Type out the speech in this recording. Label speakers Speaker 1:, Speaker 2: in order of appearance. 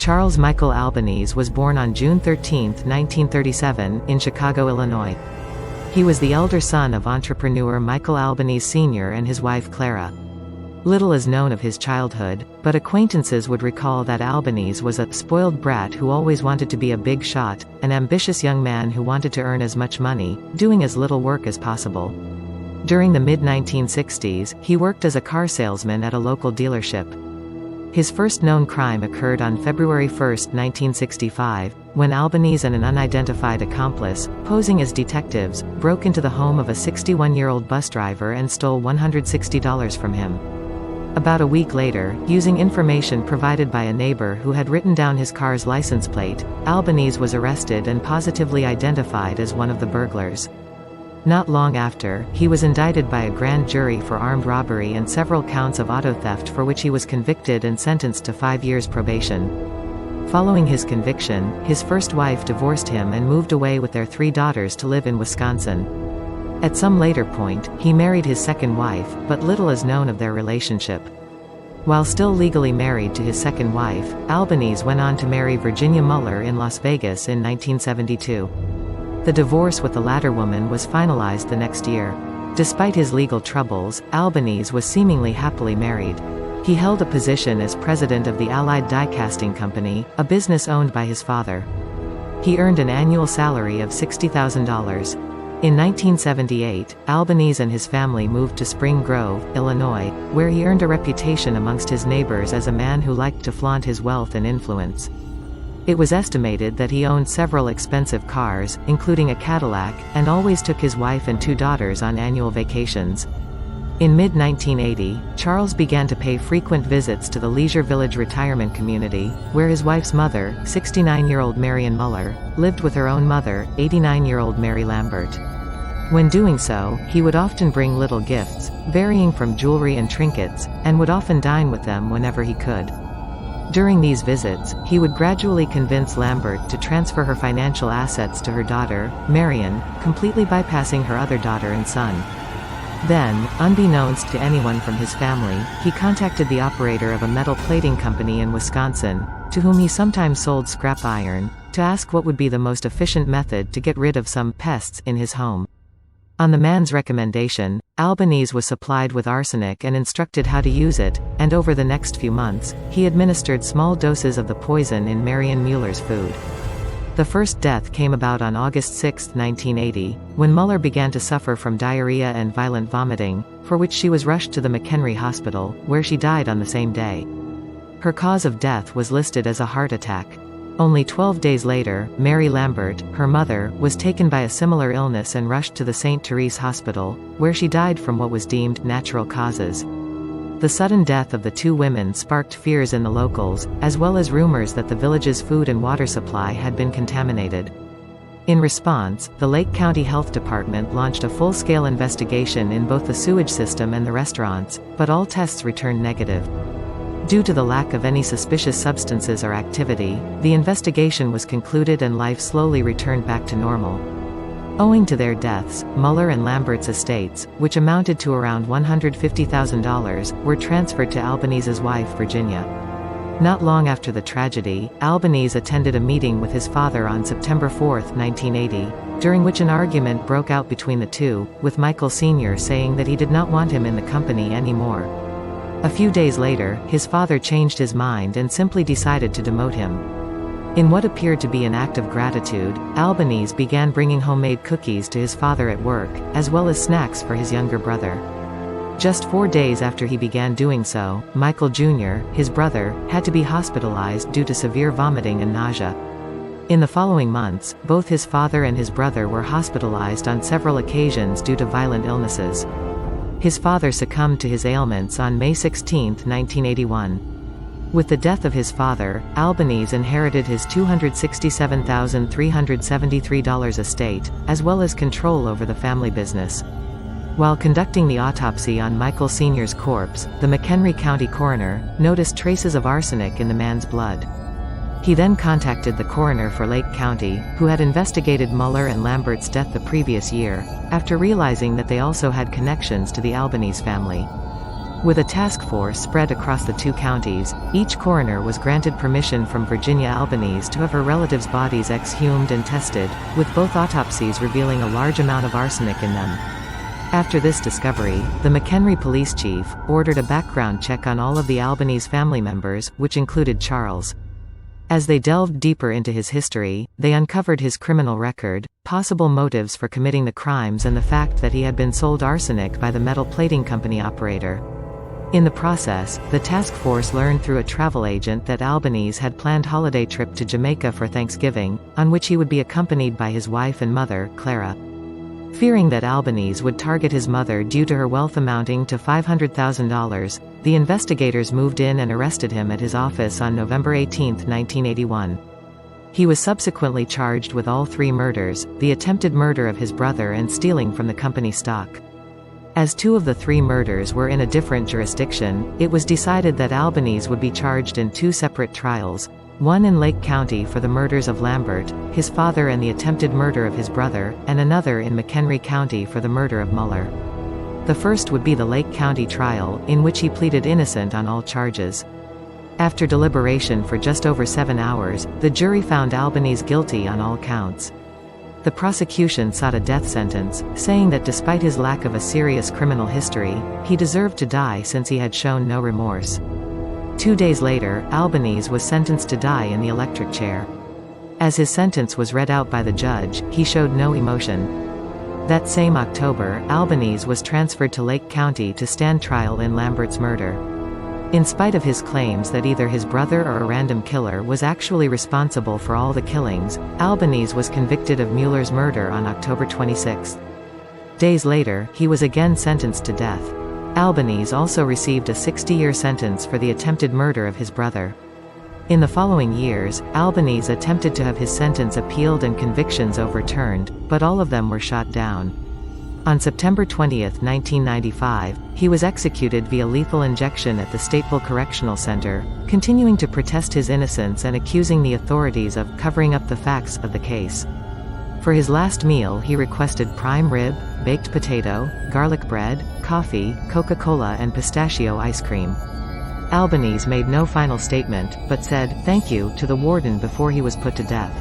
Speaker 1: Charles Michael Albanese was born on June 13, 1937, in Chicago, Illinois. He was the elder son of entrepreneur Michael Albanese Sr. and his wife Clara. Little is known of his childhood, but acquaintances would recall that Albanese was a spoiled brat who always wanted to be a big shot, an ambitious young man who wanted to earn as much money, doing as little work as possible. During the mid-1960s, he worked as a car salesman at a local dealership. His first known crime occurred on February 1, 1965, when Albanese and an unidentified accomplice, posing as detectives, broke into the home of a 61-year-old bus driver and stole $160 from him. About a week later, using information provided by a neighbor who had written down his car's license plate, Albanese was arrested and positively identified as one of the burglars. Not long after, he was indicted by a grand jury for armed robbery and several counts of auto theft for which he was convicted and sentenced to 5 years probation. Following his conviction, his first wife divorced him and moved away with their 3 daughters to live in Wisconsin. At some later point, he married his second wife, but little is known of their relationship. While still legally married to his second wife, Albanese went on to marry Virginia Muller in Las Vegas in 1972. The divorce with the latter woman was finalized the next year. Despite his legal troubles, Albanese was seemingly happily married. He held a position as president of the Allied Die Casting Company, a business owned by his father. He earned an annual salary of $60,000. In 1978, Albanese and his family moved to Spring Grove, Illinois, where he earned a reputation amongst his neighbors as a man who liked to flaunt his wealth and influence. It was estimated that he owned several expensive cars, including a Cadillac, and always took his wife and 2 daughters on annual vacations. In mid-1980, Charles began to pay frequent visits to the Leisure Village retirement community, where his wife's mother, 69-year-old Marion Muller, lived with her own mother, 89-year-old Mary Lambert. When doing so, he would often bring little gifts, varying from jewelry and trinkets, and would often dine with them whenever he could. During these visits, he would gradually convince Lambert to transfer her financial assets to her daughter, Marion, completely bypassing her other daughter and son. Then, unbeknownst to anyone from his family, he contacted the operator of a metal plating company in Wisconsin, to whom he sometimes sold scrap iron, to ask what would be the most efficient method to get rid of some pests in his home. On the man's recommendation, Albanese was supplied with arsenic and instructed how to use it, and over the next few months, he administered small doses of the poison in Marion Muller's food. The first death came about on August 6, 1980, when Muller began to suffer from diarrhea and violent vomiting, for which she was rushed to the McHenry Hospital, where she died on the same day. Her cause of death was listed as a heart attack. Only 12 days later, Mary Lambert, her mother, was taken by a similar illness and rushed to the St. Therese Hospital, where she died from what was deemed natural causes. The sudden death of the 2 women sparked fears in the locals, as well as rumors that the village's food and water supply had been contaminated. In response, the Lake County Health Department launched a full-scale investigation in both the sewage system and the restaurants, but all tests returned negative. Due to the lack of any suspicious substances or activity, the investigation was concluded and life slowly returned back to normal. Owing to their deaths, Muller and Lambert's estates, which amounted to around $150,000, were transferred to Albanese's wife Virginia. Not long after the tragedy, Albanese attended a meeting with his father on September 4, 1980, during which an argument broke out between the two, with Michael Sr. saying that he did not want him in the company anymore. A few days later, his father changed his mind and simply decided to demote him. In what appeared to be an act of gratitude, Albanese began bringing homemade cookies to his father at work, as well as snacks for his younger brother. Just 4 days after he began doing so, Michael Jr., his brother, had to be hospitalized due to severe vomiting and nausea. In the following months, both his father and his brother were hospitalized on several occasions due to violent illnesses. His father succumbed to his ailments on May 16, 1981. With the death of his father, Albanese inherited his $267,373 estate, as well as control over the family business. While conducting the autopsy on Michael Sr.'s corpse, the McHenry County coroner noticed traces of arsenic in the man's blood. He then contacted the coroner for Lake County, who had investigated Muller and Lambert's death the previous year, after realizing that they also had connections to the Albanese family. With a task force spread across the 2 counties, each coroner was granted permission from Virginia Albanese to have her relatives' bodies exhumed and tested, with both autopsies revealing a large amount of arsenic in them. After this discovery, the McHenry police chief ordered a background check on all of the Albanese family members, which included Charles. As they delved deeper into his history, they uncovered his criminal record, possible motives for committing the crimes, and the fact that he had been sold arsenic by the metal plating company operator. In the process, the task force learned through a travel agent that Albanese had planned holiday trip to Jamaica for Thanksgiving, on which he would be accompanied by his wife and mother, Clara. Fearing that Albanese would target his mother due to her wealth amounting to $500,000, the investigators moved in and arrested him at his office on November 18, 1981. He was subsequently charged with all 3 murders, the attempted murder of his brother and stealing from the company stock. As 2 of the 3 murders were in a different jurisdiction, it was decided that Albanese would be charged in 2 separate trials, one in Lake County for the murders of Lambert, his father, and the attempted murder of his brother, and another in McHenry County for the murder of Muller. The first would be the Lake County trial, in which he pleaded innocent on all charges. After deliberation for just over 7 hours, the jury found Albanese guilty on all counts. The prosecution sought a death sentence, saying that despite his lack of a serious criminal history, he deserved to die since he had shown no remorse. 2 days later, Albanese was sentenced to die in the electric chair. As his sentence was read out by the judge, he showed no emotion. That same October, Albanese was transferred to Lake County to stand trial in Lambert's murder. In spite of his claims that either his brother or a random killer was actually responsible for all the killings, Albanese was convicted of Mueller's murder on October 26. Days later, he was again sentenced to death. Albanese also received a 60-year sentence for the attempted murder of his brother. In the following years, Albanese attempted to have his sentence appealed and convictions overturned, but all of them were shot down. On September 20, 1995, he was executed via lethal injection at the Stateville Correctional Center, continuing to protest his innocence and accusing the authorities of covering up the facts of the case. For his last meal, he requested prime rib, baked potato, garlic bread, coffee, Coca-Cola, and pistachio ice cream. Albanese made no final statement, but said, "Thank you," to the warden before he was put to death.